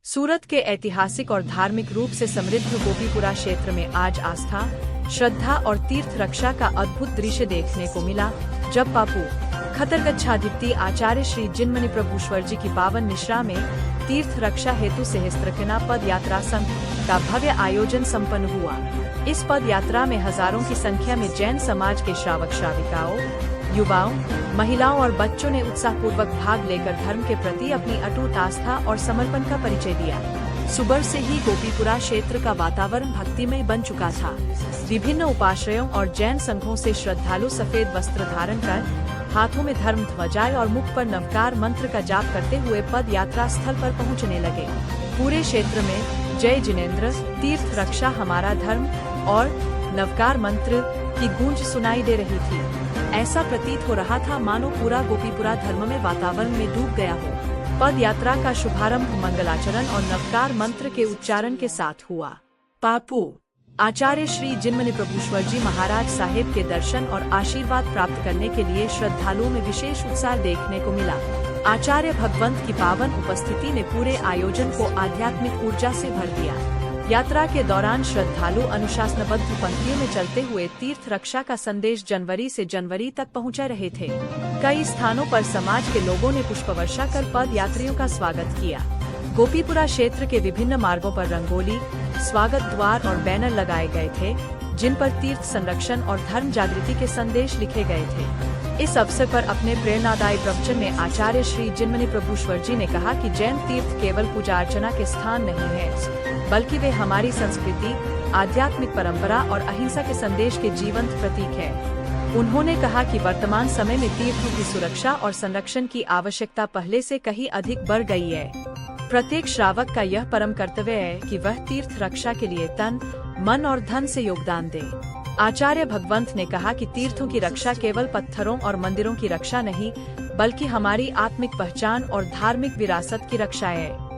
सूरत के ऐतिहासिक और धार्मिक रूप से समृद्ध गोपीपुरा क्षेत्र में आज आस्था, श्रद्धा और तीर्थ रक्षा का अद्भुत दृश्य देखने को मिला, जब बापू खतरगच्छाधिपति आचार्य श्री जिनमणि प्रभुश्वर जी की पावन निश्रा में तीर्थ रक्षा हेतु सहस्त्रकना पद यात्रा संघ का भव्य आयोजन संपन्न हुआ। इस पद यात्रा में हजारों की संख्या में जैन समाज के श्रावक श्राविकाओं, युवाओं, महिलाओं और बच्चों ने उत्साहपूर्वक भाग लेकर धर्म के प्रति अपनी अटूट आस्था और समर्पण का परिचय दिया। सुबह से ही गोपीपुरा क्षेत्र का वातावरण भक्तिमय बन चुका था। विभिन्न उपाश्रयों और जैन संघों से श्रद्धालु सफेद वस्त्र धारण कर, हाथों में धर्म ध्वजाएं और मुख पर नवकार मंत्र का जाप करते हुए पद यात्रा स्थल पर पहुंचने लगे। पूरे क्षेत्र में जय जिनेंद्र, तीर्थ रक्षा हमारा धर्म और नवकार मंत्र की गूंज सुनाई दे रही थी। ऐसा प्रतीत हो रहा था मानो पूरा गोपीपुरा धर्ममय वातावरण में डूब गया हो। पद यात्रा का शुभारंभ मंगलाचरण और नवकार मंत्र के उच्चारण के साथ हुआ। बापू आचार्य श्री जिनमणि प्रभुश्वर जी महाराज साहेब के दर्शन और आशीर्वाद प्राप्त करने के लिए श्रद्धालुओं में विशेष उत्साह देखने को मिला। आचार्य भगवंत की पावन उपस्थिति ने पूरे आयोजन को आध्यात्मिक ऊर्जा से भर दिया। यात्रा के दौरान श्रद्धालु अनुशासनबद्ध पंक्तियों में चलते हुए तीर्थ रक्षा का संदेश जनवरी से जनवरी तक पहुंचा रहे थे। कई स्थानों पर समाज के लोगों ने पुष्पवर्षा कर पद यात्रियों का स्वागत किया। गोपीपुरा क्षेत्र के विभिन्न मार्गों पर रंगोली, स्वागत द्वार और बैनर लगाए गए थे, जिन पर तीर्थ संरक्षण और धर्म जागृति के संदेश लिखे गए थे। इस अवसर पर अपने प्रेरणादायी प्रवचन में आचार्य श्री जिनमणि प्रभुश्वर जी ने कहा कि जैन तीर्थ केवल पूजा अर्चना के स्थान नहीं है, बल्कि वे हमारी संस्कृति, आध्यात्मिक परंपरा और अहिंसा के संदेश के जीवंत प्रतीक है। उन्होंने कहा कि वर्तमान समय में तीर्थों की सुरक्षा और संरक्षण की आवश्यकता पहले से कहीं अधिक बढ़ गई है। प्रत्येक श्रावक का यह परम कर्तव्य है कि वह तीर्थ रक्षा के लिए तन, मन और धन से योगदान दे। आचार्य भगवंत ने कहा कि तीर्थों की रक्षा केवल पत्थरों और मंदिरों की रक्षा नहीं, बल्कि हमारी आत्मिक पहचान और धार्मिक विरासत की रक्षा है।